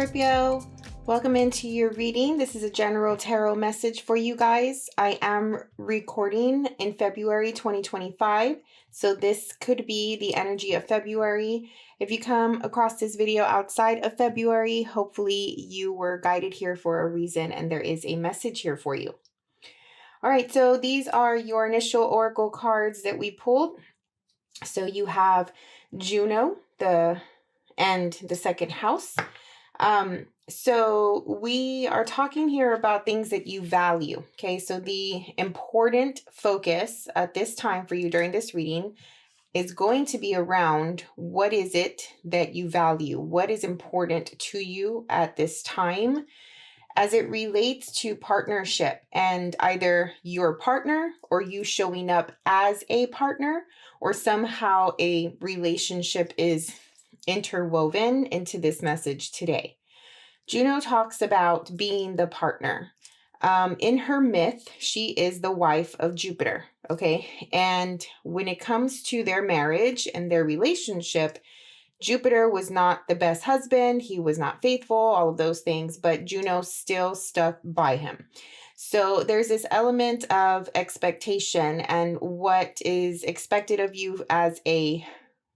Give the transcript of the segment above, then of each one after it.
Scorpio. Welcome into your reading. This is a general tarot message for you guys. I am recording in February 2025, so this could be the energy of February. If you come across this video outside of February, hopefully you were guided here for a reason and there is a message here for you. All right, so these are your initial oracle cards that we pulled. So you have Juno, and the second house. So we are talking here about things that you value. Okay, so the important focus at this time for you during this reading is going to be around what is it that you value? What is important to you at this time as it relates to partnership and either your partner or you showing up as a partner or somehow a relationship is interwoven into this message today. Juno talks about being the partner. In her myth, she is the wife of Jupiter, okay? And when it comes to their marriage and their relationship, Jupiter was not the best husband. He was not faithful, all of those things, but Juno still stuck by him. So there's this element of expectation and what is expected of you as a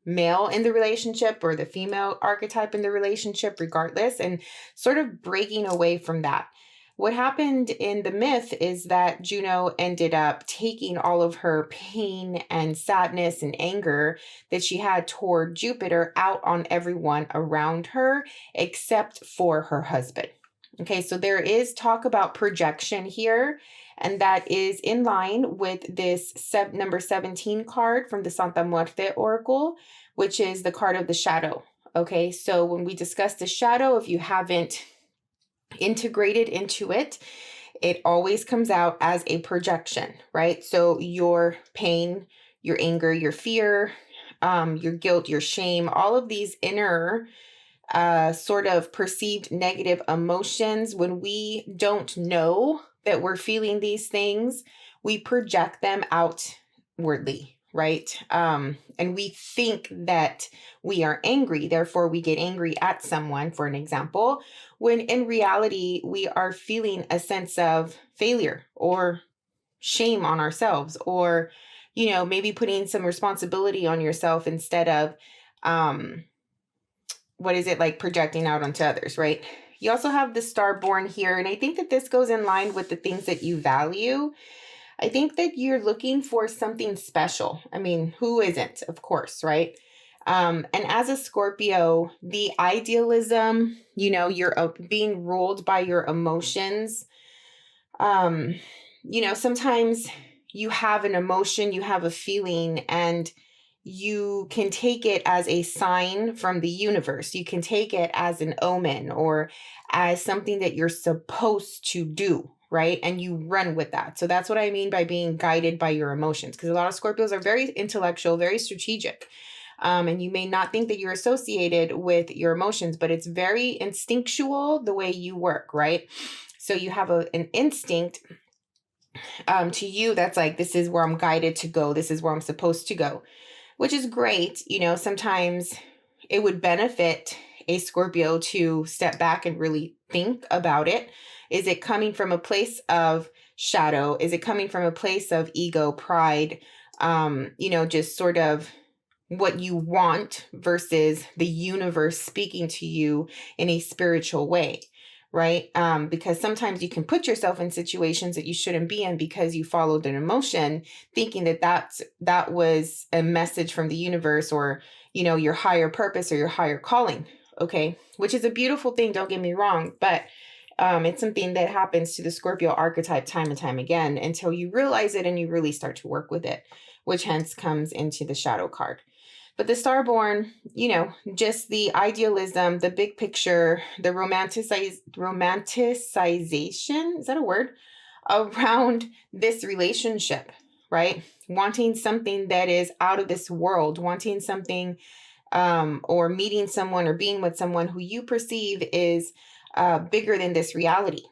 male in the relationship or the female archetype in the relationship, regardless, and sort of breaking away from that. What happened in the myth is that Juno ended up taking all of her pain and sadness and anger that she had toward Jupiter out on everyone around her, except for her husband. Okay, so there is talk about projection here, and that is in line with this number 17 card from the Santa Muerte Oracle, which is the card of the shadow. Okay, so when we discuss the shadow, if you haven't integrated into it, it always comes out as a projection, right? So your pain, your anger, your fear, your guilt, your shame, all of these inner sort of perceived negative emotions, when we don't know that we're feeling these things, we project them outwardly, right? And we think that we are angry, therefore we get angry at someone, for an example, when in reality, we are feeling a sense of failure or shame on ourselves, or, you know, maybe putting some responsibility on yourself instead of, projecting out onto others, right? You also have the Starborn here, and I think that this goes in line with the things that you value. I think that you're looking for something special. I mean, who isn't, of course, right? And as a Scorpio, the idealism, you know, you're being ruled by your emotions. You know, sometimes you have an emotion, you have a feeling, and you can take it as a sign from the universe. You can take it as an omen or as something that you're supposed to do, right? And you run with that. So that's what I mean by being guided by your emotions, because a lot of Scorpios are very intellectual, very strategic. And you may not think that you're associated with your emotions, but it's very instinctual the way you work, right? So you have an instinct to you that's like, this is where I'm guided to go. This is where I'm supposed to go, which is great. You know, sometimes it would benefit a Scorpio to step back and really think about it. Is it coming from a place of shadow? Is it coming from a place of ego, pride, you know, just sort of what you want versus the universe speaking to you in a spiritual way, right? Because sometimes you can put yourself in situations that you shouldn't be in because you followed an emotion, thinking that that was a message from the universe or, you know, your higher purpose or your higher calling, okay? Which is a beautiful thing, don't get me wrong, but it's something that happens to the Scorpio archetype time and time again until you realize it and you really start to work with it, which hence comes into the shadow card. But the Starborn, you know, just the idealism, the big picture, the romanticization, is that a word? Around this relationship, right? Wanting something that is out of this world, wanting something or meeting someone or being with someone who you perceive is bigger than this reality,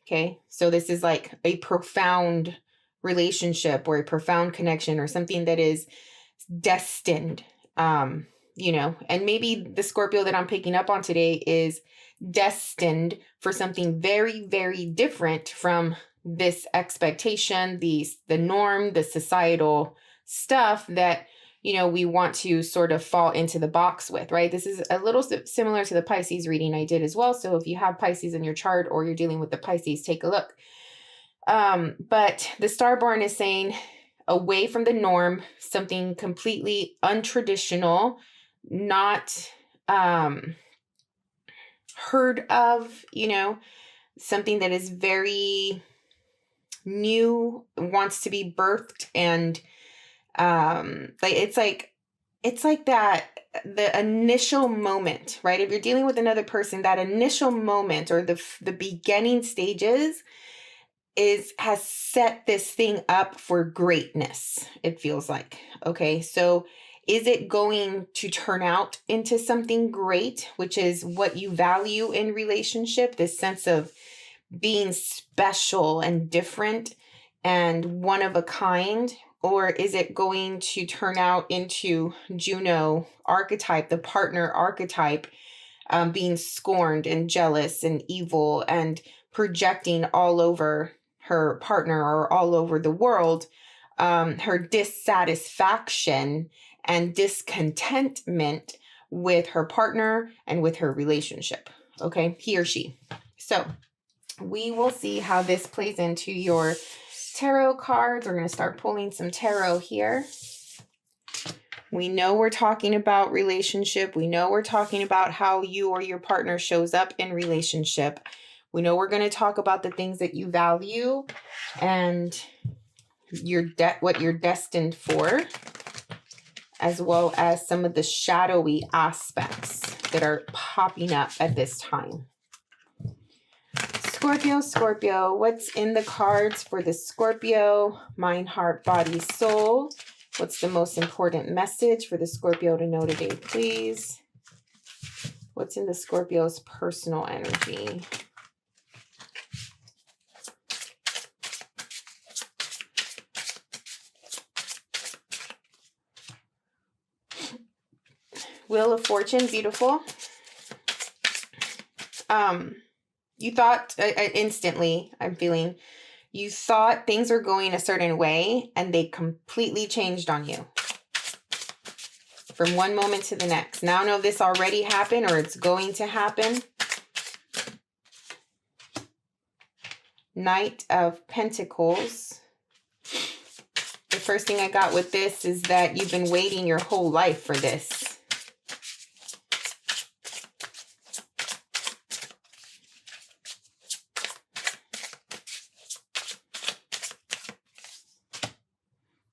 okay? So this is like a profound relationship or a profound connection or something that is destined. and maybe the Scorpio that I'm picking up on today is destined for something very, very different from this expectation, the norm, the societal stuff that, we want to sort of fall into the box with, right? This is a little similar to the Pisces reading I did as well. So if you have Pisces in your chart or you're dealing with the Pisces, take a look. But the Starborn is saying away from the norm, something completely untraditional, not heard of, something that is very new, wants to be birthed, and it's like that, the initial moment, right? If you're dealing with another person, that initial moment or the beginning stages has set this thing up for greatness, it feels like. Okay, so is it going to turn out into something great, which is what you value in relationship, this sense of being special and different and one of a kind? Or is it going to turn out into Juno archetype, the partner archetype, being scorned and jealous and evil and projecting all over her partner or all over the world, her dissatisfaction and discontentment with her partner and with her relationship, okay, he or she. So we will see how this plays into your tarot cards. We're going to start pulling some tarot here. We know we're talking about relationship. We know we're talking about how you or your partner shows up in relationship. We know we're going to talk about the things that you value and what you're destined for, as well as some of the shadowy aspects that are popping up at this time. Scorpio, what's in the cards for the Scorpio? Mind, heart, body, soul. What's the most important message for the Scorpio to know today, please? What's in the Scorpio's personal energy? Wheel of Fortune, beautiful. You thought instantly, I'm feeling, you thought things were going a certain way and they completely changed on you from one moment to the next. Now I know this already happened or it's going to happen. Knight of Pentacles. The first thing I got with this is that you've been waiting your whole life for this.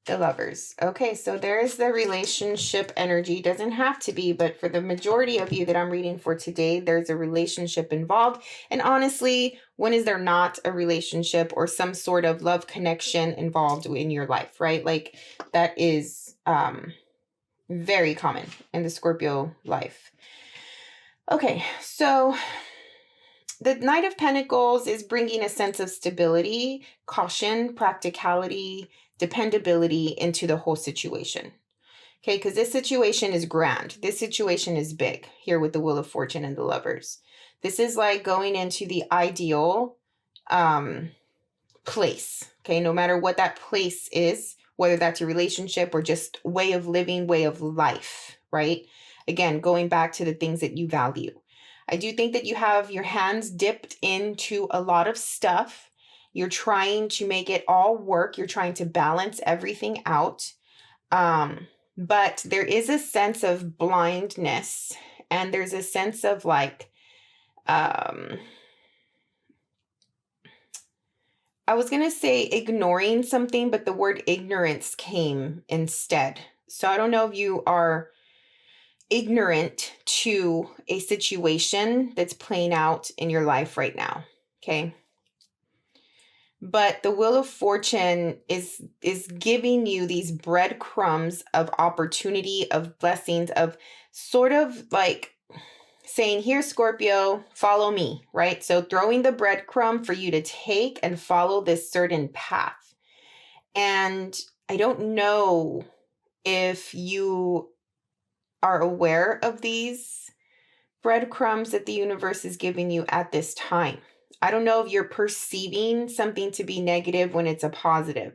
The Lovers. Okay, so there's the relationship energy. Doesn't have to be, but for the majority of you that I'm reading for today, there's a relationship involved. And honestly, when is there not a relationship or some sort of love connection involved in your life, right? Like that is very common in the Scorpio life. Okay, so the Knight of Pentacles is bringing a sense of stability, caution, practicality, dependability into the whole situation. Okay, because this situation is grand. This situation is big here with the Wheel of Fortune and the Lovers. This is like going into the ideal place. Okay, no matter what that place is, whether that's a relationship or just way of living, way of life, right? Again, going back to the things that you value. I do think that you have your hands dipped into a lot of stuff. You're trying to make it all work. You're trying to balance everything out. But there is a sense of blindness and there's a sense of like, I was going to say ignoring something, but the word ignorance came instead. So I don't know if you are ignorant to a situation that's playing out in your life right now. Okay. But the Wheel of Fortune is giving you these breadcrumbs of opportunity, of blessings, of sort of like saying, here, Scorpio, follow me, right? So throwing the breadcrumb for you to take and follow this certain path. And I don't know if you are aware of these breadcrumbs that the universe is giving you at this time. I don't know if you're perceiving something to be negative when it's a positive,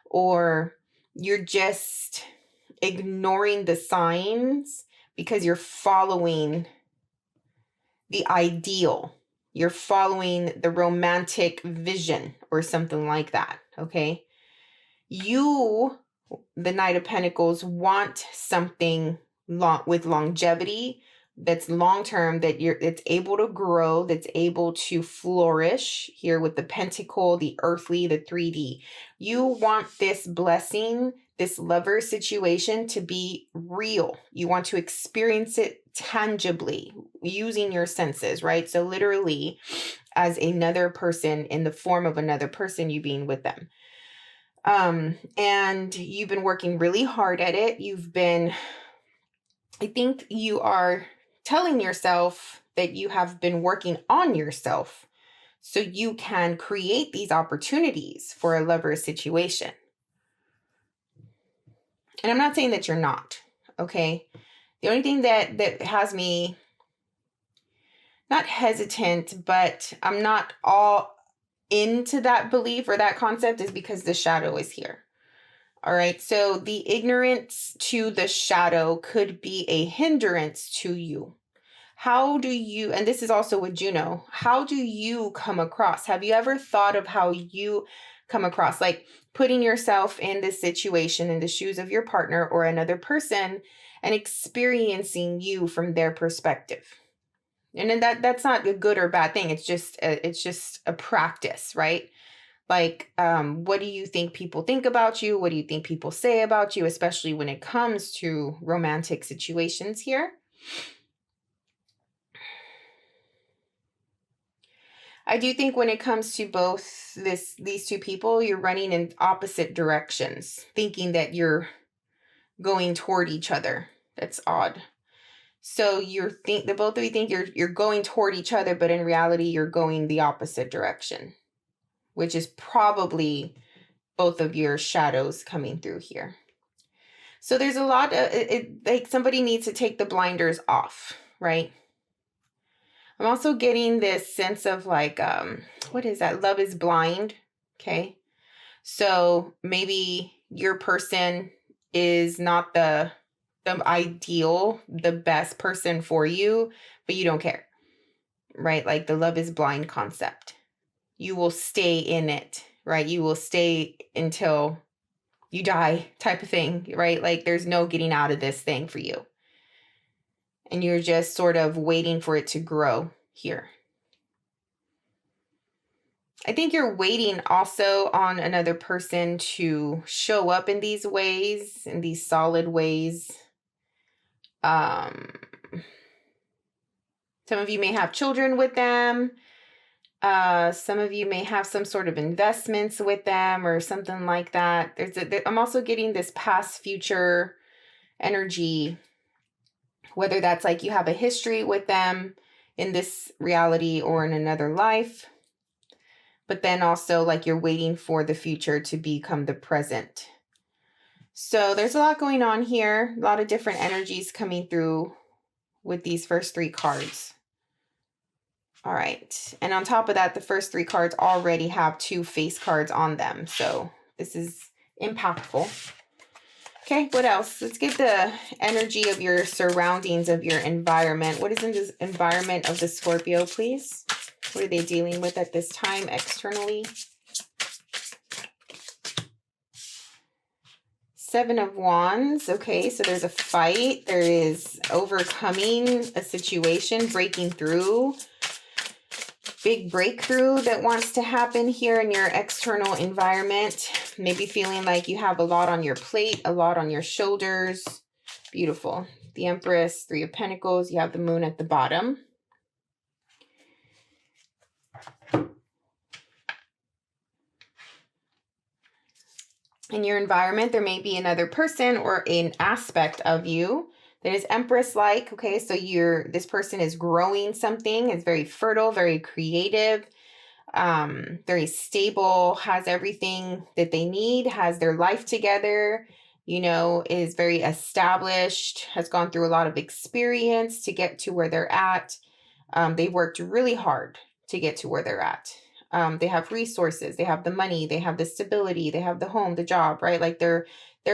or you're just ignoring the signs because you're following the ideal. You're following the romantic vision or something like that, okay? You, the Knight of Pentacles, want something with longevity, that's long-term, it's able to grow, that's able to flourish here with the pentacle, the earthly, the 3D. You want this blessing, this lover situation to be real. You want to experience it tangibly using your senses, right? So literally as another person, in the form of another person, you being with them. And you've been working really hard at it. I think you are telling yourself that you have been working on yourself so you can create these opportunities for a lover situation. And I'm not saying that you're not, okay? The only thing that has me not hesitant, but I'm not all into that belief or that concept is because the shadow is here. All right, so the ignorance to the shadow could be a hindrance to you. How do you, and this is also with Juno, how do you come across? Have you ever thought of how you come across, like putting yourself in this situation, in the shoes of your partner or another person, and experiencing you from their perspective? And then that's not a good or bad thing. It's just a practice, right? Like, what do you think people think about you? What do you think people say about you, especially when it comes to romantic situations here? I do think when it comes to both these two people, you're running in opposite directions, thinking that you're going toward each other. That's odd. So the both of you think you're going toward each other, but in reality, you're going the opposite direction, which is probably both of your shadows coming through here. So there's a lot of like somebody needs to take the blinders off, right? I'm also getting this sense of like, what is that? Love is blind. Okay. So maybe your person is not the ideal, the best person for you, but you don't care, right? Like the love is blind concept. You will stay in it, right? You will stay until you die type of thing, right? Like there's no getting out of this thing for you. And you're just sort of waiting for it to grow here. I think you're waiting also on another person to show up in these ways, in these solid ways. Some of you may have children with them. Some of you may have some sort of investments with them or something like that. I'm also getting this past future energy, whether that's like you have a history with them in this reality or in another life, but then also like you're waiting for the future to become the present. So there's a lot going on here, a lot of different energies coming through with these first three cards. All right. And on top of that, the first three cards already have two face cards on them. So this is impactful. Okay, what else? Let's get the energy of your surroundings, of your environment. What is in this environment of the Scorpio, please? What are they dealing with at this time externally? Seven of Wands. Okay, so there's a fight. There is overcoming a situation, breaking through. Big breakthrough that wants to happen here in your external environment. Maybe feeling like you have a lot on your plate, a lot on your shoulders. Beautiful. The Empress, Three of Pentacles. You have the Moon at the bottom. In your environment, there may be another person or an aspect of you that is Empress-like. Okay, so this person is growing something, is very fertile, very creative, very stable, has everything that they need, has their life together, you know, is very established, has gone through a lot of experience to get to where they're at. They worked really hard to get to where they're at. They have resources, they have the money, they have the stability, they have the home, the job, right? Like they're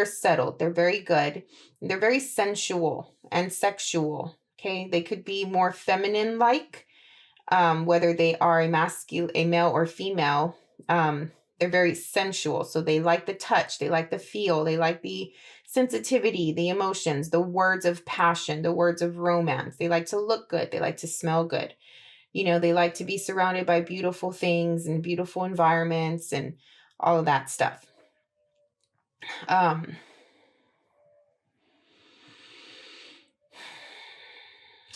settled, they're very good. They're very sensual and sexual. Okay. They could be more feminine like, whether they are a male or female. They're very sensual. So they like the touch, they like the feel, they like the sensitivity, the emotions, the words of passion, the words of romance. They like to look good, they like to smell good. You know, they like to be surrounded by beautiful things and beautiful environments and all of that stuff.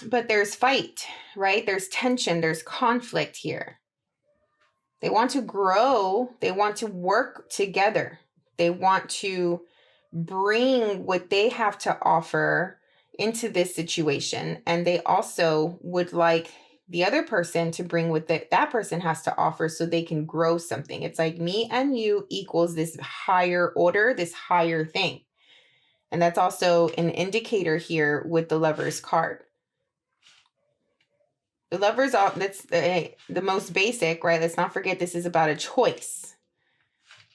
But there's fight, right? There's tension, there's conflict here. They want to grow, they want to work together. They want to bring what they have to offer into this situation. And they also would like the other person to bring what that person has to offer so they can grow something. It's like me and you equals this higher order, this higher thing. And that's also an indicator here with the Lovers card. The Lovers, that's the most basic, right? Let's not forget this is about a choice.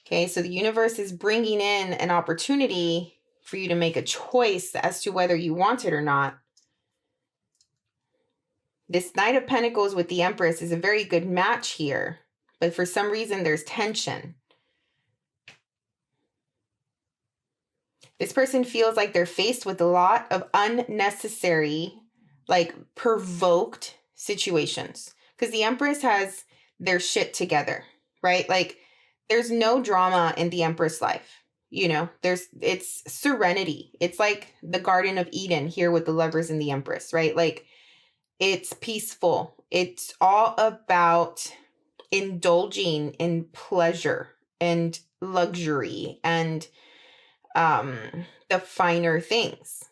Okay, so the universe is bringing in an opportunity for you to make a choice as to whether you want it or not. This Knight of Pentacles with the Empress is a very good match here, but for some reason there's tension. This person feels like they're faced with a lot of unnecessary, like provoked situations, because the Empress has their shit together, right? Like there's no drama in the Empress life. You know, it's serenity. It's like the Garden of Eden here with the Lovers and the Empress, right? Like it's peaceful. It's all about indulging in pleasure and luxury and the finer things.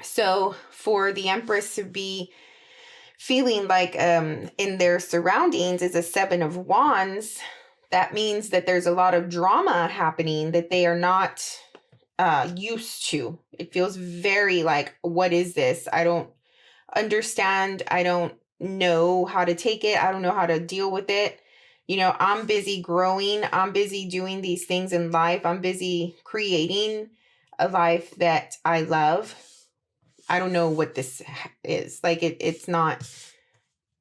So for the Empress to be feeling like in their surroundings is a Seven of Wands, that means that there's a lot of drama happening that they are not used to. It feels very like, what is this? I don't understand. I don't know how to take it. I don't know how to deal with it. You know, I'm busy growing. I'm busy doing these things in life. I'm busy creating a life that I love. I don't know what this is. Like it's not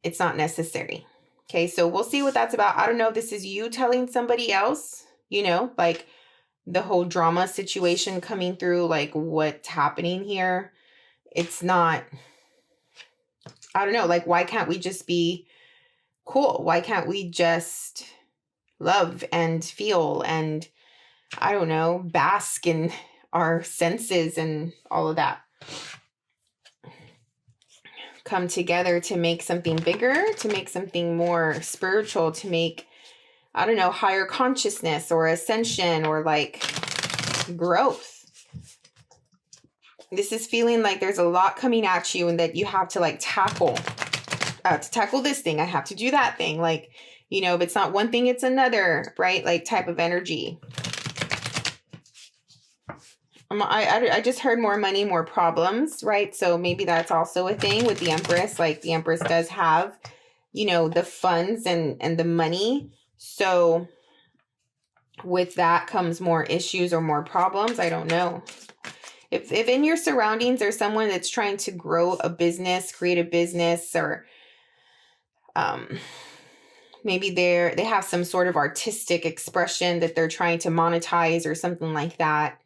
necessary. Okay, so we'll see what that's about. I don't know if this is you telling somebody else, you know, like the whole drama situation coming through, like what's happening here. It's not, I don't know, like why can't we just be cool? Why can't we just love and feel and, I don't know, bask in our senses and all of that? Come together to make something bigger, to make something more spiritual, to make, I don't know, higher consciousness or ascension or like growth. This is feeling like there's a lot coming at you and that you have to like tackle this thing. I have to do that thing. Like, you know, if it's not one thing, it's another, right? Like type of energy. I just heard more money, more problems, right? So maybe that's also a thing with the Empress. Like the Empress does have, you know, the funds and the money. So with that comes more issues or more problems. I don't know. If in your surroundings there's someone that's trying to grow a business, create a business, or maybe they have some sort of artistic expression that they're trying to monetize or something like that.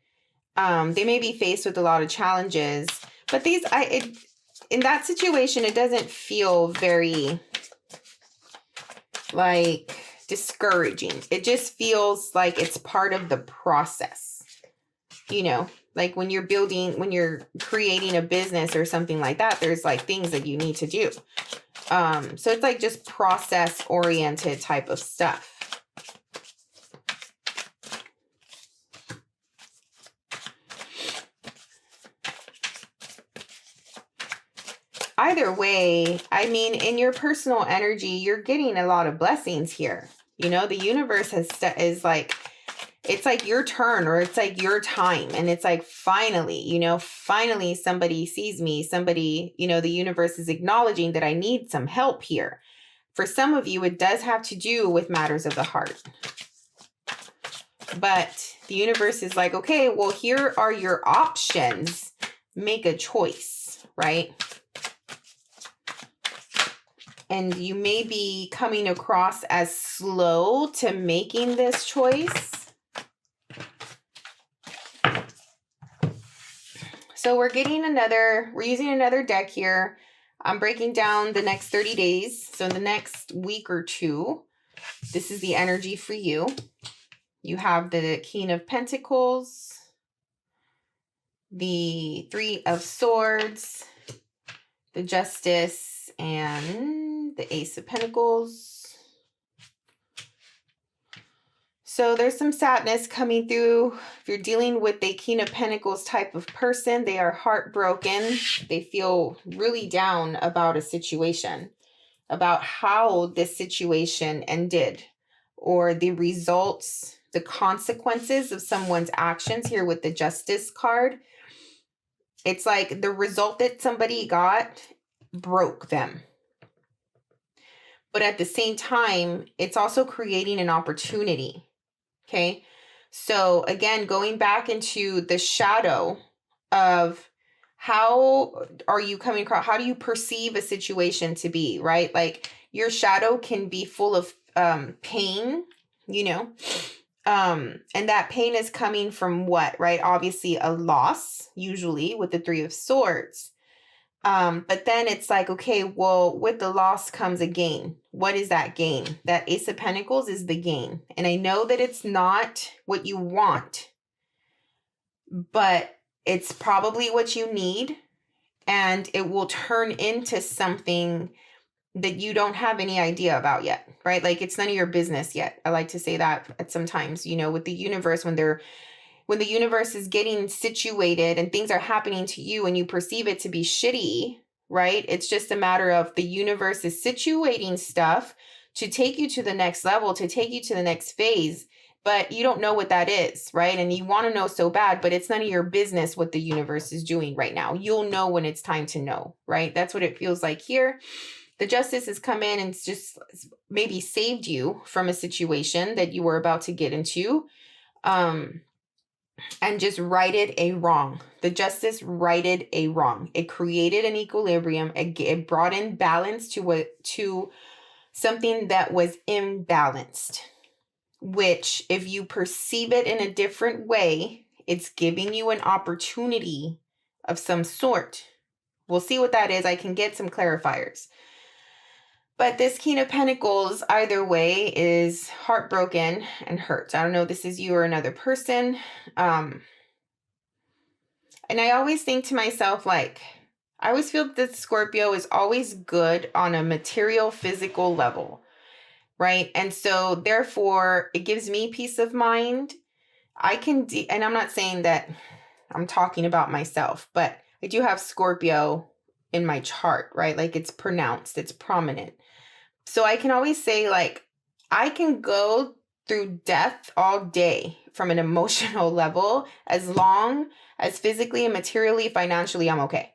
They may be faced with a lot of challenges, but in that situation, it doesn't feel very like discouraging. It just feels like it's part of the process, you know, like when you're creating a business or something like that, there's like things that you need to do. So it's like just process oriented type of stuff. Either way, I mean, in your personal energy, you're getting a lot of blessings here. You know, the universe is like it's like your turn, or it's like your time. And it's like, finally, finally somebody sees me. Somebody, the universe is acknowledging that I need some help here. For some of you, it does have to do with matters of the heart. But the universe is like, okay, well, here are your options. Make a choice, right? And you may be coming across as slow to making this choice. So we're using another deck here. I'm breaking down the next 30 days. So in the next week or two, this is the energy for you. You have the King of Pentacles, the Three of Swords, the Justice, and the Ace of Pentacles. So there's some sadness coming through. If you're dealing with a King of Pentacles type of person, they are heartbroken. They feel really down about a situation, about how this situation ended, or the results, the consequences of someone's actions here with the Justice card. It's like the result that somebody got broke them. But at the same time, it's also creating an opportunity. Okay. So again, going back into the shadow of how are you coming across, how do you perceive a situation to be, right? Like your shadow can be full of pain, and that pain is coming from what, right? Obviously a loss, usually with the Three of Swords. But then it's like, okay, well, with the loss comes a gain. What is that gain? That Ace of Pentacles is the gain. And I know that it's not what you want, but it's probably what you need. And it will turn into something that you don't have any idea about yet, right? Like it's none of your business yet. I like to say that at sometimes, with the universe, when the universe is getting situated and things are happening to you and you perceive it to be shitty, right? It's just a matter of the universe is situating stuff to take you to the next level, to take you to the next phase, but you don't know what that is, right? And you want to know so bad, but it's none of your business what the universe is doing right now. You'll know when it's time to know, right? That's what it feels like here. The Justice has come in and just maybe saved you from a situation that you were about to get into. And just righted a wrong. The Justice righted a wrong. It created an equilibrium. It brought in balance to something that was imbalanced, which if you perceive it in a different way, it's giving you an opportunity of some sort. We'll see what that is. I can get some clarifiers. But this King of Pentacles, either way, is heartbroken and hurt. I don't know if this is you or another person. And I always think to myself, like, I always feel that Scorpio is always good on a material, physical level, right? And so therefore, it gives me peace of mind. And I'm not saying that I'm talking about myself, but I do have Scorpio in my chart, right? Like it's pronounced, it's prominent. So I can always say, like, I can go through death all day from an emotional level, as long as physically and materially, financially, I'm okay.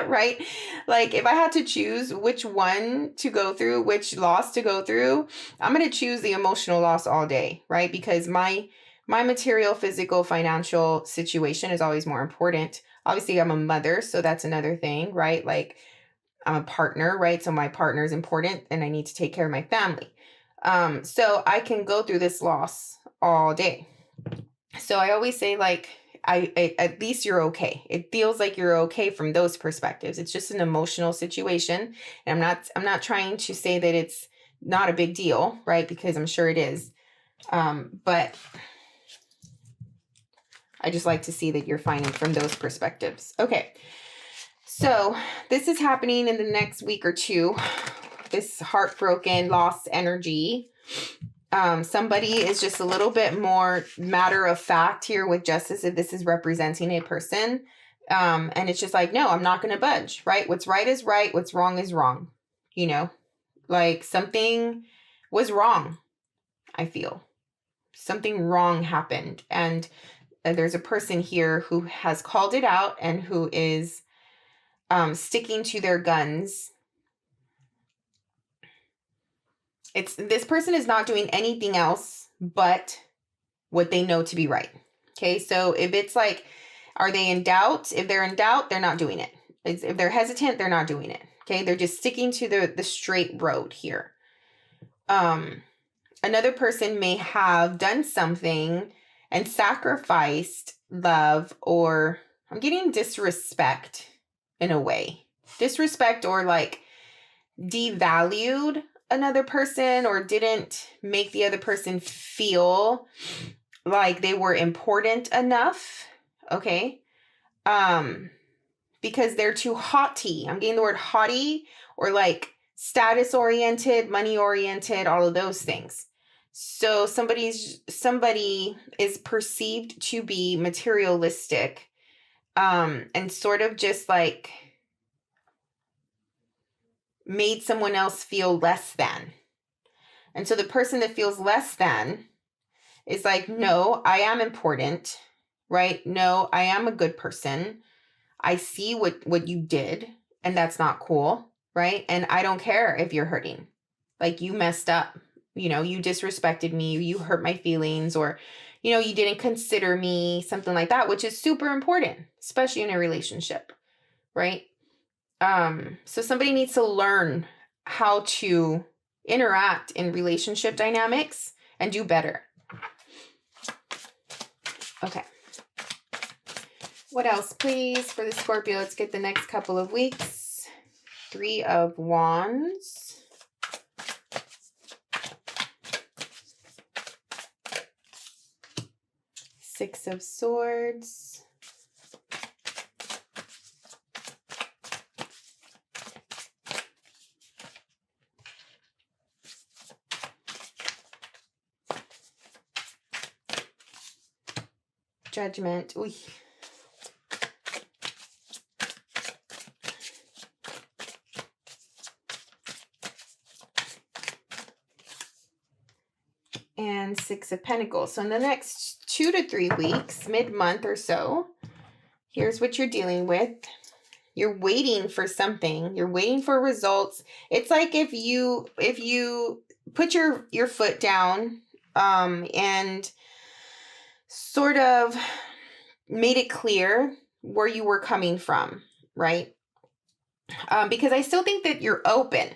Right? Like if I had to choose which one to go through, which loss to go through, I'm going to choose the emotional loss all day, right? Because my material, physical, financial situation is always more important. Obviously, I'm a mother, so that's another thing, right? Like I'm a partner, right? So my partner is important and I need to take care of my family. So I can go through this loss all day. So I always say, like, I at least you're okay. It feels like you're okay from those perspectives. It's just an emotional situation. And I'm not trying to say that it's not a big deal, right? Because I'm sure it is. But I just like to see that you're fine from those perspectives. Okay. So this is happening in the next week or two. This heartbroken, lost energy. Somebody is just a little bit more matter of fact here with Justice if this is representing a person. And it's just like, no, I'm not going to budge, right? What's right is right. What's wrong is wrong. Like something was wrong, I feel. something wrong happened. And there's a person here who has called it out and who is sticking to their guns. This person is not doing anything else but what they know to be right. Okay, so if it's like, are they in doubt? If they're in doubt, they're not doing it. If they're hesitant, they're not doing it. Okay, they're just sticking to the straight road here. Another person may have done something and sacrificed love, or I'm getting disrespect in a way. Disrespect, or like devalued another person, or didn't make the other person feel like they were important enough. Okay. Because they're too haughty. I'm getting the word haughty, or like status oriented, money oriented, all of those things. So somebody is perceived to be materialistic, and sort of just like made someone else feel less than. And so the person that feels less than is like, no, I am important, right? No, I am a good person. I see what you did, and that's not cool, right? And I don't care if you're hurting. Like, you messed up. You know, you disrespected me, you hurt my feelings, or, you know, you didn't consider me, something like that, which is super important, especially in a relationship, right? So somebody needs to learn how to interact in relationship dynamics and do better. Okay. What else, please, for the Scorpio? Let's get the next couple of weeks. 3 of Wands. Six of Swords. Judgment. Ooh. And Six of Pentacles. So in the next 2 to 3 weeks, mid-month or so, here's what you're dealing with. You're waiting for something. You're waiting for results. It's like if you put your foot down, and sort of made it clear where you were coming from, right? Because I still think that you're open.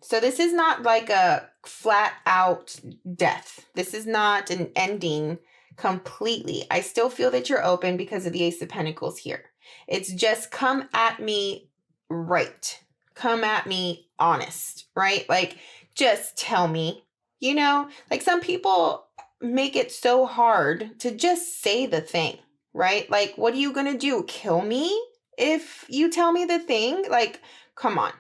So this is not like a flat out death. This is not an ending completely. I still feel that you're open because of the Ace of Pentacles here. It's just come at me right. Come at me honest, right? Like, just tell me, you know, like some people make it so hard to just say the thing, right? Like, what are you going to do? Kill me if you tell me the thing? Like, come on.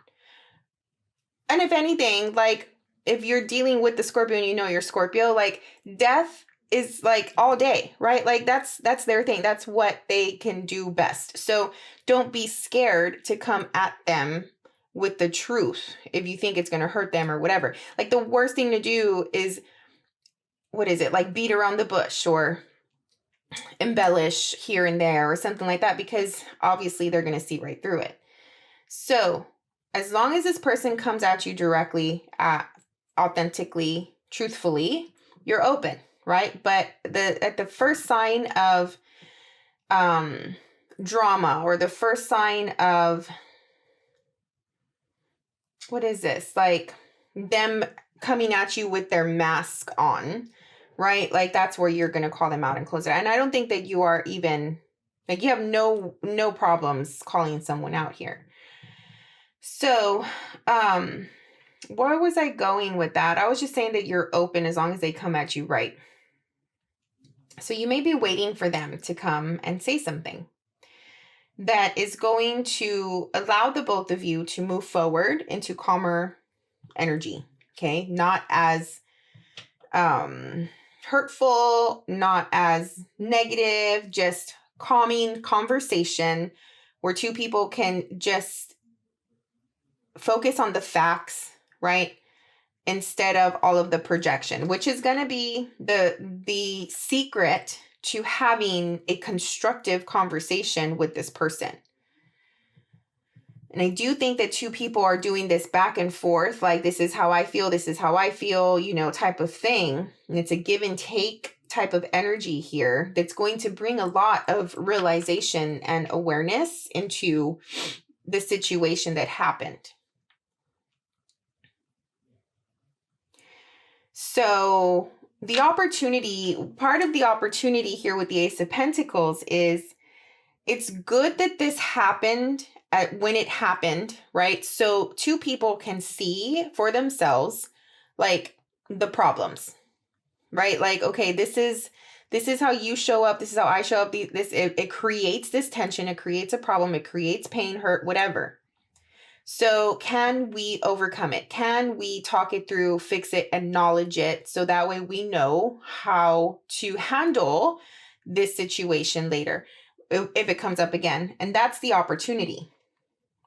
And if anything, like, if you're dealing with the Scorpio and you know you're Scorpio, like, death is like all day, right? Like, that's their thing. That's what they can do best. So don't be scared to come at them with the truth if you think it's going to hurt them or whatever. Like, the worst thing to do is, what is it? Like, beat around the bush or embellish here and there or something like that, because obviously they're going to see right through it. So as long as this person comes at you directly, authentically, truthfully, you're open, right? But at the first sign of drama, or the first sign of, what is this? Like, them coming at you with their mask on, right? Like, that's where you're going to call them out and close it. And I don't think that you are even, like, you have no problems calling someone out here. So, where was I going with that? I was just saying that you're open as long as they come at you right. So you may be waiting for them to come and say something that is going to allow the both of you to move forward into calmer energy. Okay. Not as hurtful, not as negative, just calming conversation where two people can just focus on the facts, right? instead of all of the projection, which is going to be the secret to having a constructive conversation with this person. And I do think that two people are doing this back and forth, like this is how I feel, type of thing. And it's a give and take type of energy here that's going to bring a lot of realization and awareness into the situation that happened. So part of the opportunity here with the Ace of Pentacles is it's good that this happened when it happened, right? So two people can see for themselves, like, the problems, right? Like, okay, this is how you show up. This is how I show up. It creates this tension. It creates a problem. It creates pain, hurt, whatever. So can we overcome it? Can we talk it through, fix it, acknowledge it, so that way we know how to handle this situation later if it comes up again? And that's the opportunity,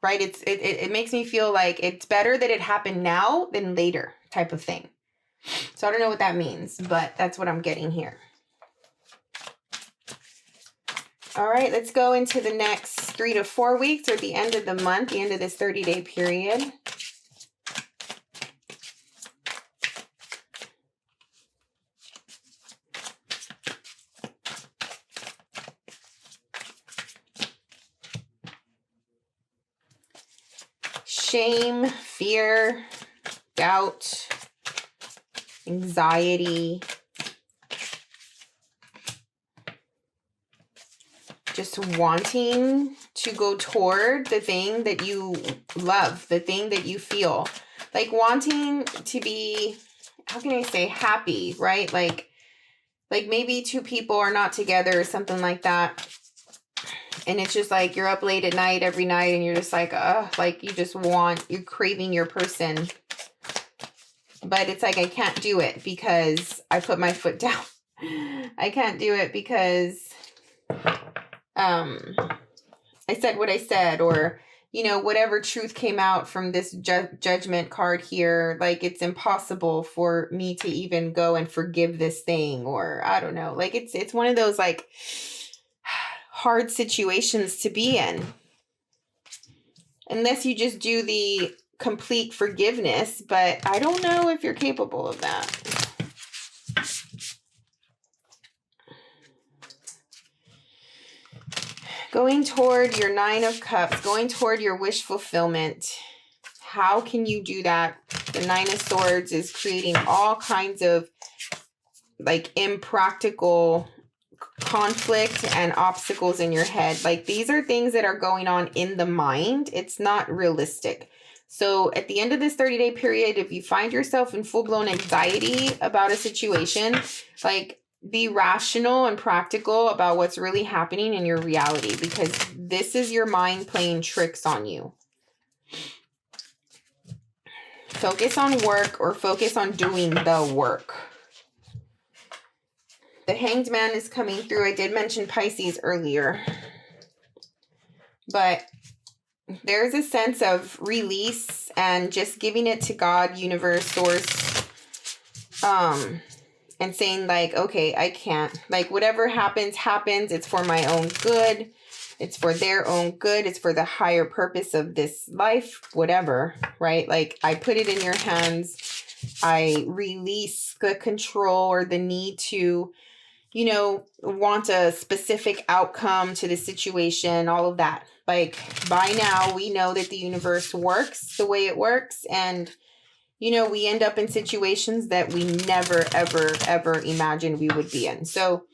right? It makes me feel like it's better that it happened now than later type of thing. So I don't know what that means, but that's what I'm getting here. All right, let's go into the next 3 to 4 weeks, or the end of the month, the end of this 30-day period. Shame, fear, doubt, anxiety, just wanting to go toward the thing that you love, the thing that you feel, like wanting to be, how can I say, happy, right? Like maybe two people are not together or something like that. And it's just like you're up late at night every night and you're just like, you're craving your person. But it's like, I can't do it because I put my foot down. I can't do it because I said what I said, or, whatever truth came out from this judgment card here, like it's impossible for me to even go and forgive this thing, or I don't know, like it's one of those like hard situations to be in, unless you just do the complete forgiveness, but I don't know if you're capable of that. Going toward your 9 of Cups, going toward your wish fulfillment. How can you do that? The 9 of Swords is creating all kinds of like impractical conflict and obstacles in your head. Like these are things that are going on in the mind. It's not realistic. So at the end of this 30-day period, if you find yourself in full-blown anxiety about a situation, like be rational and practical about what's really happening in your reality, because this is your mind playing tricks on you. Focus on work, or focus on doing the work. The Hanged Man is coming through. I did mention Pisces earlier, but there's a sense of release and just giving it to God, universe, source, and saying like, okay, I can't, like whatever happens, it's for my own good. It's for their own good. It's for the higher purpose of this life, whatever, right? Like I put it in your hands. I release the control or the need to, want a specific outcome to the situation, all of that. Like by now we know that the universe works the way it works, and we end up in situations that we never, ever, ever imagined we would be in. So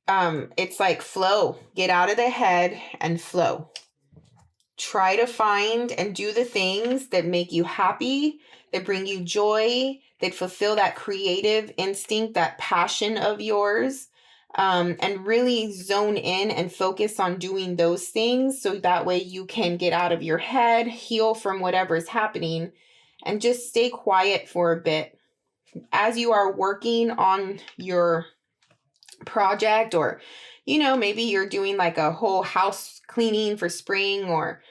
it's like flow. Get out of the head and flow. Try to find and do the things that make you happy, that bring you joy, that fulfill that creative instinct, that passion of yours, and really zone in and focus on doing those things, so that way you can get out of your head, heal from whatever's happening, and just stay quiet for a bit as you are working on your project, or maybe you're doing like a whole house cleaning for spring, or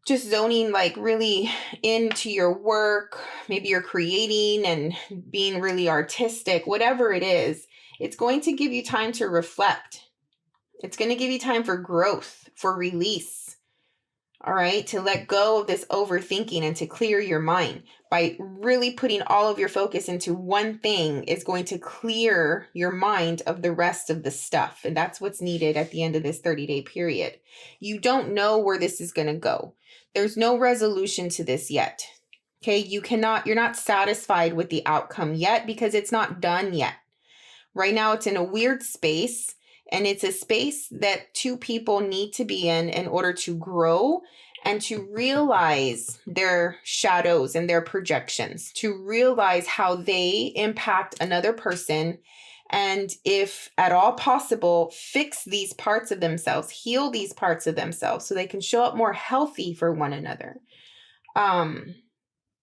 just zoning like really into your work. Maybe you're creating and being really artistic, whatever it is, it's going to give you time to reflect. It's going to give you time for growth, for release. All right, to let go of this overthinking and to clear your mind. By really putting all of your focus into one thing is going to clear your mind of the rest of the stuff. And that's what's needed at the end of this 30-day period. You don't know where this is going to go. There's no resolution to this yet. Okay, you're not satisfied with the outcome yet because it's not done yet. Right now, it's in a weird space, and it's a space that two people need to be in order to grow and to realize their shadows and their projections, to realize how they impact another person. And if at all possible, fix these parts of themselves, heal these parts of themselves so they can show up more healthy for one another.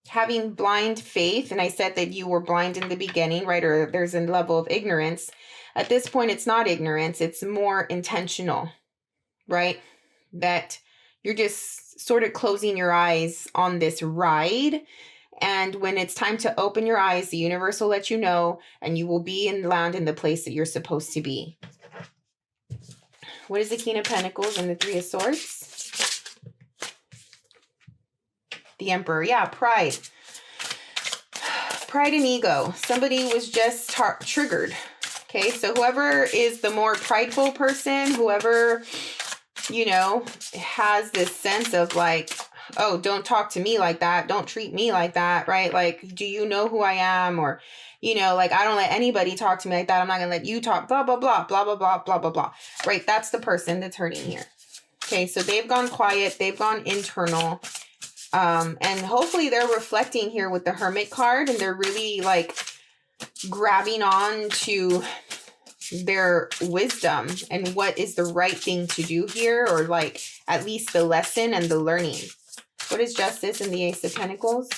Having blind faith, and I said that you were blind in the beginning, right? Or there's a level of ignorance. At this point, it's not ignorance. It's more intentional, right? That you're just sort of closing your eyes on this ride. And when it's time to open your eyes, the universe will let you know, and you will be and land in the place that you're supposed to be. What is the King of Pentacles and the Three of Swords? The Emperor. Yeah, pride. Pride and ego. Somebody was just triggered. Okay, so whoever is the more prideful person, whoever, has this sense of like, oh, don't talk to me like that. Don't treat me like that, right? Like, do you know who I am? Or, like, I don't let anybody talk to me like that. I'm not going to let you talk, blah, blah, blah, blah, blah, blah, blah, blah, blah, right? That's the person that's hurting here. Okay, so they've gone quiet. They've gone internal. And hopefully they're reflecting here with the Hermit card, and they're really like grabbing on to their wisdom and what is the right thing to do here, or like at least the lesson and the learning. What is Justice in the Ace of Pentacles?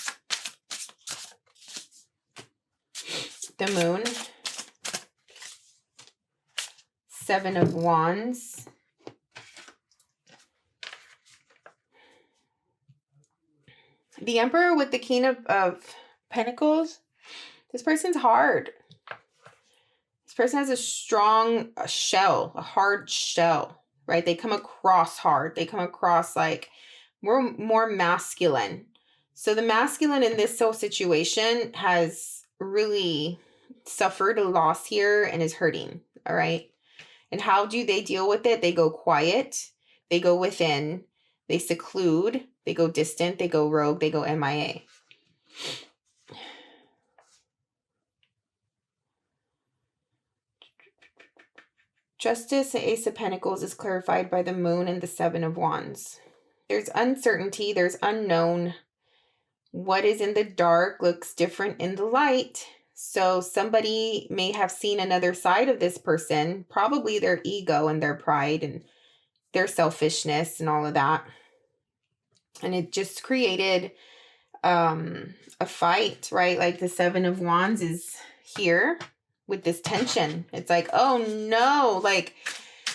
The Moon. Seven of Wands. The Emperor with the King of Pentacles. This person's hard. This person has a strong shell, a hard shell, right? They come across hard. They come across like more masculine. So the masculine in this whole situation has really suffered a loss here and is hurting, all right? And how do they deal with it? They go quiet. They go within. They seclude. They go distant. They go rogue. They go MIA. Justice, the Ace of Pentacles, is clarified by the Moon and the Seven of Wands. There's uncertainty. There's unknown. What is in the dark looks different in the light. So somebody may have seen another side of this person, probably their ego and their pride and their selfishness and all of that. And it just created a fight, right? Like the Seven of Wands is here with this tension. It's like, oh no, like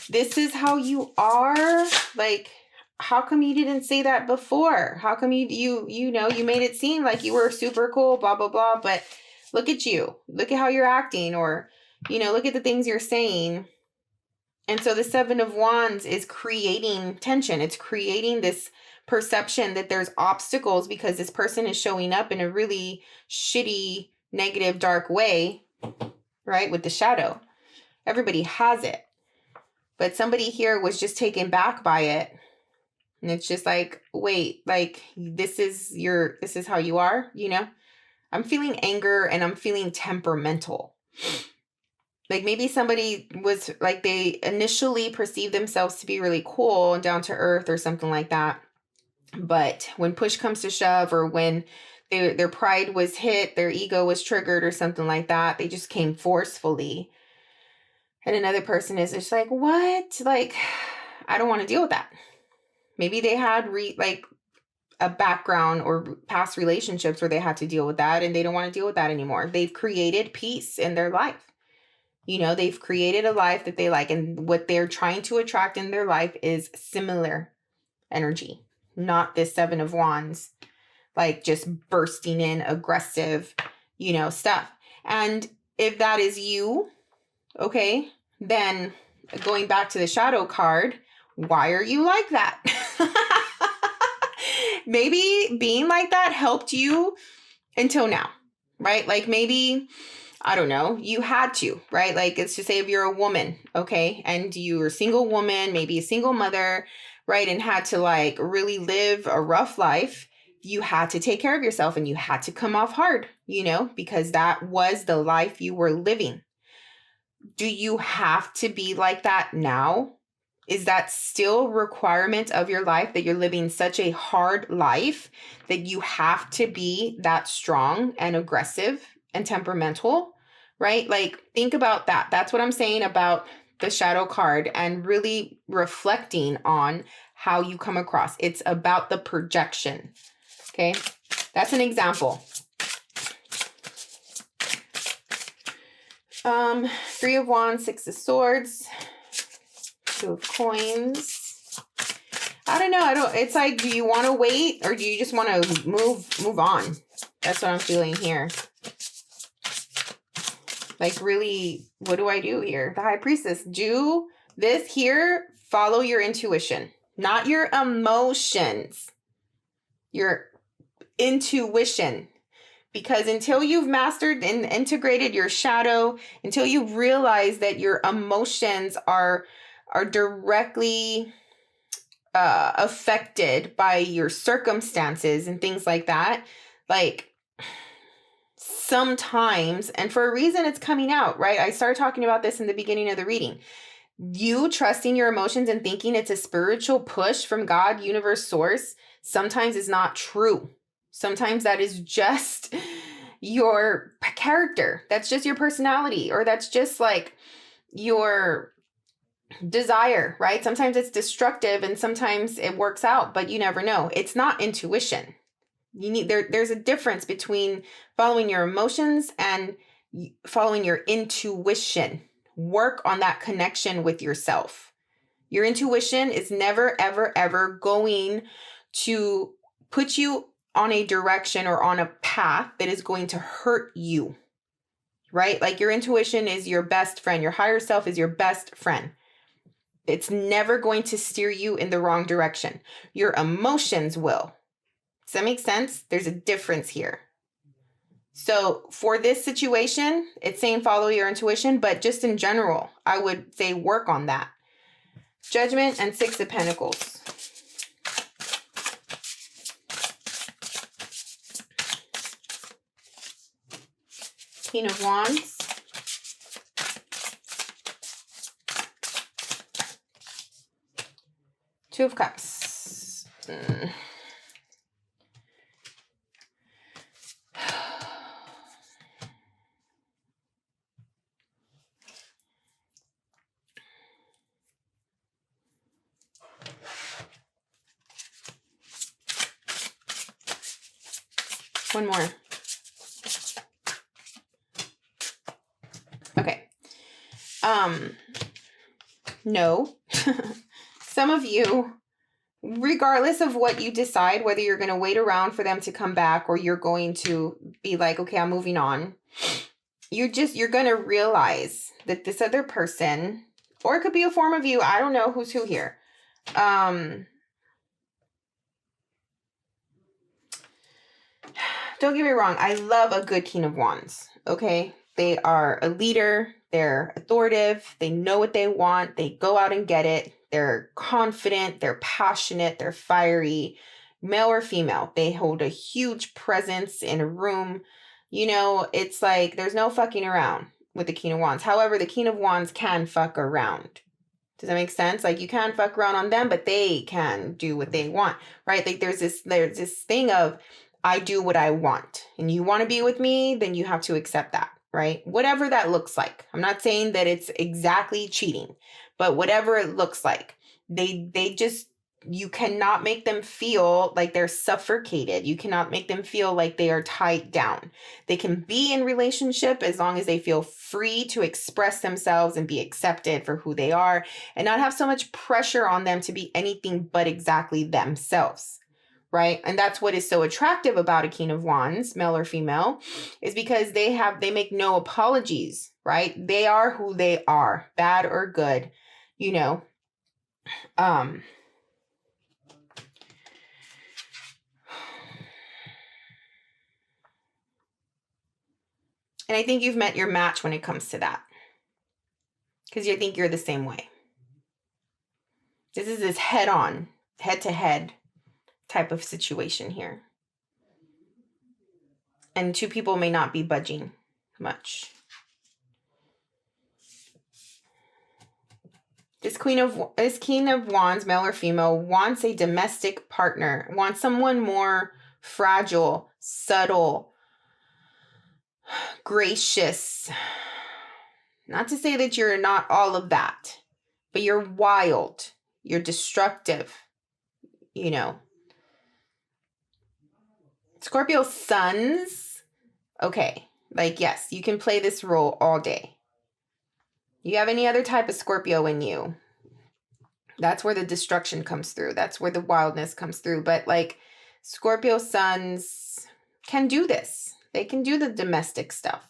this is how you are. Like, how come you didn't say that before? How come you made it seem like you were super cool, blah, blah, blah. But look at you. Look at how you're acting, or, look at the things you're saying. And so the Seven of Wands is creating tension. It's creating this perception that there's obstacles because this person is showing up in a really shitty, negative, dark way, right? With the shadow. Everybody has it. But somebody here was just taken back by it. And it's just like, wait, like this is how you are, I'm feeling anger and I'm feeling temperamental. Like maybe somebody was like, they initially perceived themselves to be really cool and down to earth or something like that. But when push comes to shove, or when their pride was hit, their ego was triggered or something like that, they just came forcefully. And another person is just like, what? Like, I don't want to deal with that. Maybe they had a background or past relationships where they had to deal with that, and they don't want to deal with that anymore. They've created peace in their life. They've created a life that they like, and what they're trying to attract in their life is similar energy. not this Seven of Wands, like just bursting in aggressive, stuff. And if that is you, okay, then going back to the shadow card, why are you like that? Maybe being like that helped you until now, right? Like maybe, I don't know, you had to, right? Like let's just say if you're a woman, okay, and you're a single woman, maybe a single mother, right, and had to like really live a rough life, you had to take care of yourself and you had to come off hard, because that was the life you were living. Do you have to be like that now? Is that still a requirement of your life, that you're living such a hard life that you have to be that strong and aggressive and temperamental, right? Like think about that. That's what I'm saying about the shadow card and really reflecting on how you come across. It's about the projection. Okay. That's an example. Three of Wands, Six of Swords, Two of Coins. I don't know. It's like, do you want to wait or do you just want to move on? That's what I'm feeling here. Like really, what do I do here? The High Priestess. Do this here. Follow your intuition, not your emotions. Your intuition. Because until you've mastered and integrated your shadow, until you realize that your emotions are directly affected by your circumstances and things like that, like sometimes, and for a reason it's coming out, right? I started talking about this in the beginning of the reading. You trusting your emotions and thinking it's a spiritual push from God, universe, source, sometimes is not true. Sometimes that is just your character. That's just your personality, or that's just like your desire, right? Sometimes it's destructive and sometimes it works out, but you never know. It's not intuition. There's a difference between following your emotions and following your intuition. Work on that connection with yourself. Your intuition is never, ever, ever going to put you on a direction or on a path that is going to hurt you, right? Like your intuition is your best friend. Your higher self is your best friend. It's never going to steer you in the wrong direction. Your emotions will. Does that make sense? There's a difference here. So for this situation, it's saying follow your intuition, but just in general, I would say work on that. Judgment and Six of Pentacles. King of Wands. Two of Cups. One more. Okay. No. Some of you, regardless of what you decide, whether you're going to wait around for them to come back or you're going to be like, okay, I'm moving on. You're going to realize that this other person, or it could be a form of you. I don't know who's who here. Don't get me wrong. I love a good King of Wands. Okay. They are a leader. They're authoritative. They know what they want. They go out and get it. They're confident. They're passionate. They're fiery, male or female. They hold a huge presence in a room. It's like there's no fucking around with the King of Wands. However, the King of Wands can fuck around. Does that make sense? Like you can fuck around on them, but they can do what they want, right? Like there's this thing of I do what I want, and you want to be with me, then you have to accept that, right? Whatever that looks like. I'm not saying that it's exactly cheating, but whatever it looks like, they just you cannot make them feel like they're suffocated. You cannot make them feel like they are tied down. They can be in relationship as long as they feel free to express themselves and be accepted for who they are and not have so much pressure on them to be anything but exactly themselves. Right? And that's what is so attractive about a King of Wands, male or female, is because they make no apologies, right? They are who they are, bad or good, you know. And I think you've met your match when it comes to that. Because you think you're the same way. This is this head-on, head-to-head type of situation here. And two people may not be budging much. This King of Wands, male or female, wants a domestic partner, wants someone more fragile, subtle, gracious. Not to say that you're not all of that, but you're wild, you're destructive, you know. Scorpio suns, okay, like yes, you can play this role all day. You have any other type of Scorpio in you, that's where the destruction comes through. That's where the wildness comes through. But like Scorpio suns can do this. They can do the domestic stuff.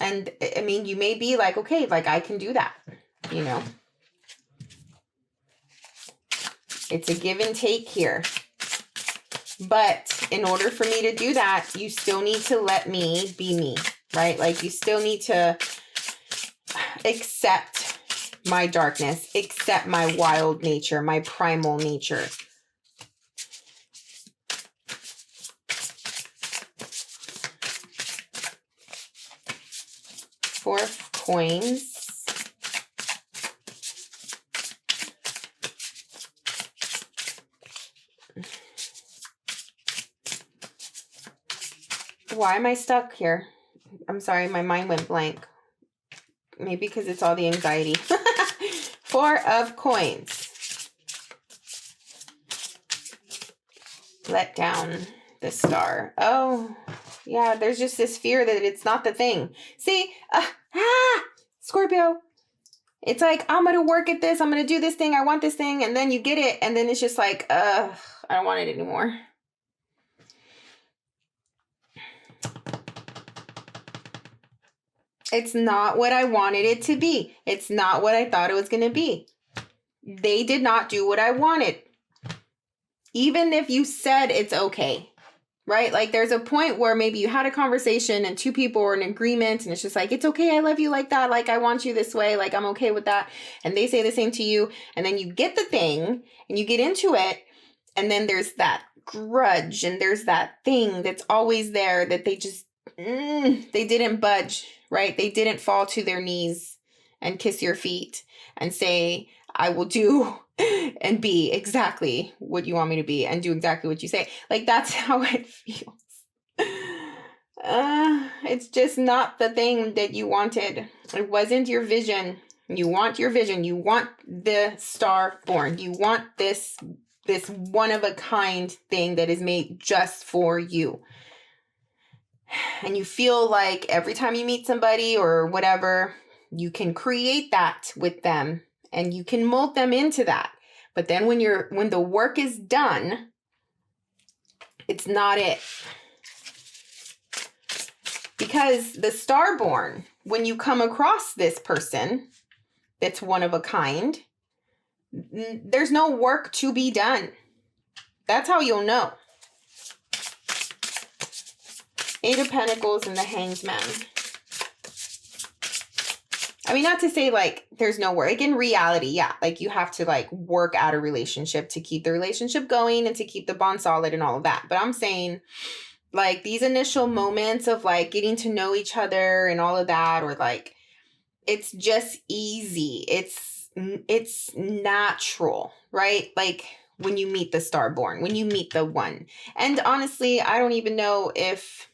And I mean, you may be like, okay, like I can do that, you know. It's a give and take here. But in order for me to do that, you still need to let me be me, right? Like you still need to accept my darkness, accept my wild nature, my primal nature. Four of Coins. Why am I stuck here? I'm sorry, my mind went blank. Maybe because it's all the anxiety. Four of Coins. Let down the Star. Oh, yeah, there's just this fear that it's not the thing. See, Scorpio. It's like, I'm going to work at this. I'm going to do this thing. I want this thing. And then you get it. And then it's just like, I don't want it anymore. It's not what I wanted it to be. It's not what I thought it was going to be. They did not do what I wanted. Even if you said it's okay, right? Like there's a point where maybe you had a conversation and two people were in agreement and it's just like, it's okay. I love you like that. Like I want you this way. Like I'm okay with that. And they say the same to you. And then you get the thing and you get into it. And then there's that grudge and there's that thing that's always there that they just, they didn't budge, right? They didn't fall to their knees and kiss your feet and say, I will do and be exactly what you want me to be and do exactly what you say. Like that's how it feels. It's just not the thing that you wanted. It wasn't your vision. You want your vision. You want the star born. You want this one of a kind thing that is made just for you. And you feel like every time you meet somebody or whatever, you can create that with them and you can mold them into that. But then when the work is done, it's not it. Because the starborn, when you come across this person that's one of a kind, there's no work to be done. That's how you'll know. Eight of Pentacles and the Hanged Man. I mean, not to say like there's no work. Like in reality, yeah, like you have to like work out a relationship to keep the relationship going and to keep the bond solid and all of that. But I'm saying like these initial moments of like getting to know each other and all of that, or like it's just easy. It's natural, right? Like when you meet the starborn, when you meet the one. And honestly, I don't even know if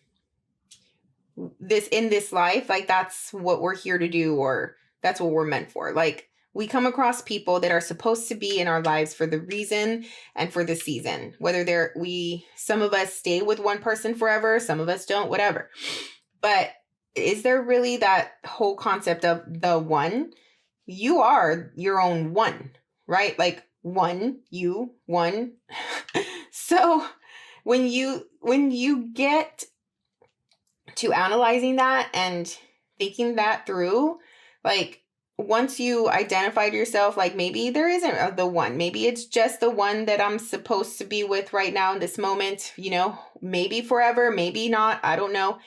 this in this life, like that's what we're here to do or that's what we're meant for. Like We come across people that are supposed to be in our lives for the reason and for the season. Whether some of us stay with one person forever, some of us don't, whatever. But is there really that whole concept of the one? You are your own one, right? Like one, you, one. So when you get to analyzing that and thinking that through, like, once you identified yourself, like, maybe there isn't the one, maybe it's just the one that I'm supposed to be with right now in this moment, maybe forever, maybe not, I don't know.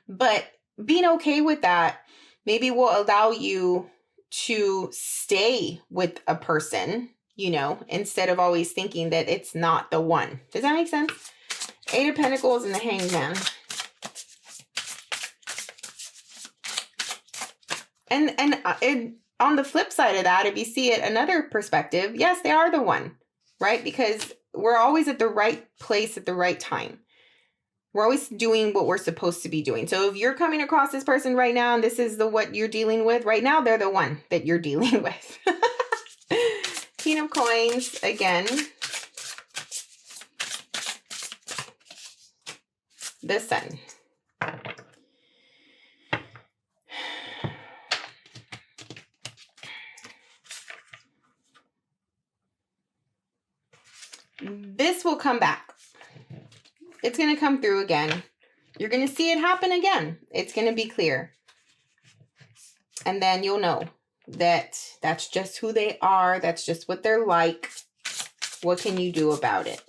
But being okay with that maybe will allow you to stay with a person, instead of always thinking that it's not the one. Does that make sense? Eight of Pentacles and the Hanged Man. And on the flip side of that, if you see it another perspective, yes, they are the one, right? Because we're always at the right place at the right time. We're always doing what we're supposed to be doing. So if you're coming across this person right now and this is what you're dealing with right now, they're the one that you're dealing with. King of Coins again. The Sun. This will come back. It's going to come through again. You're going to see it happen again. It's going to be clear. And then you'll know that that's just who they are. That's just what they're like. What can you do about it?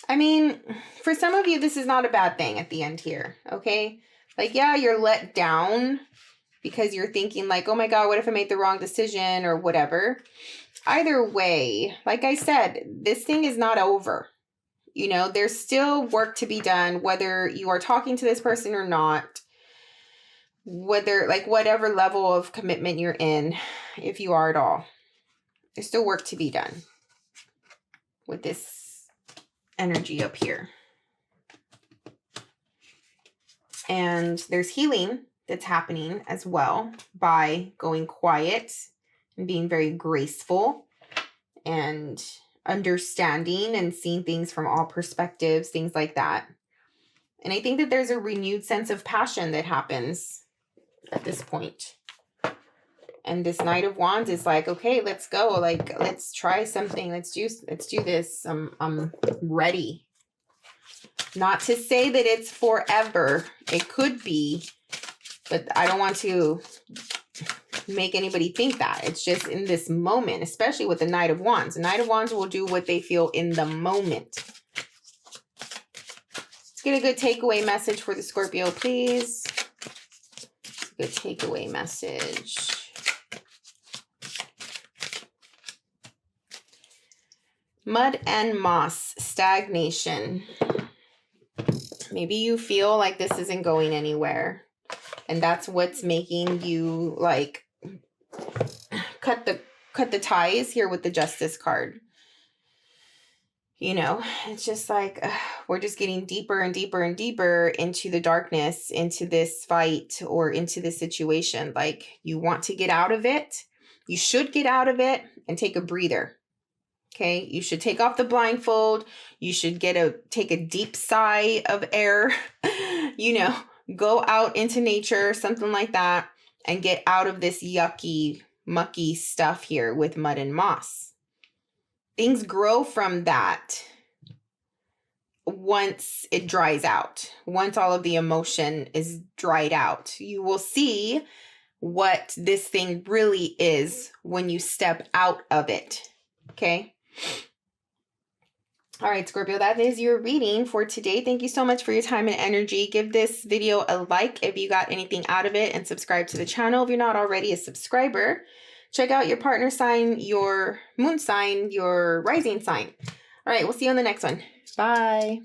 I mean, for some of you, this is not a bad thing at the end here, okay? Like, yeah, you're let down because you're thinking like, oh my God, what if I made the wrong decision or whatever? Either way, like I said, this thing is not over. There's still work to be done, whether you are talking to this person or not, whether, like, whatever level of commitment you're in, if you are at all. There's still work to be done with this energy up here. And there's healing that's happening as well by going quiet and being very graceful and understanding and seeing things from all perspectives, things like that. And I think that there's a renewed sense of passion that happens at this point. And this Knight of Wands is like, okay, let's go. Like, let's try something. Let's do this. I'm ready. Not to say that it's forever. It could be, but I don't want to make anybody think that. It's just in this moment, especially with the Knight of Wands. The Knight of Wands will do what they feel in the moment. Let's get a good takeaway message for the Scorpio, please. Good takeaway message. Mud and moss, stagnation. Maybe you feel like this isn't going anywhere. And that's what's making you like cut the ties here with the Justice card. It's just like we're just getting deeper and deeper and deeper into the darkness, into this fight or into this situation. Like, you want to get out of it. You should get out of it and take a breather. Okay, you should take off the blindfold. You should take a deep sigh of air, go out into nature, something like that, and get out of this yucky, mucky stuff here with mud and moss. Things grow from that once it dries out. Once all of the emotion is dried out, you will see what this thing really is when you step out of it. Okay. All right, Scorpio, that is your reading for today. Thank you so much for your time and energy. Give this video a like if you got anything out of it, and subscribe to the channel if you're not already a subscriber. Check out your partner sign, your moon sign, your rising sign. All right, we'll see you on the next one. Bye.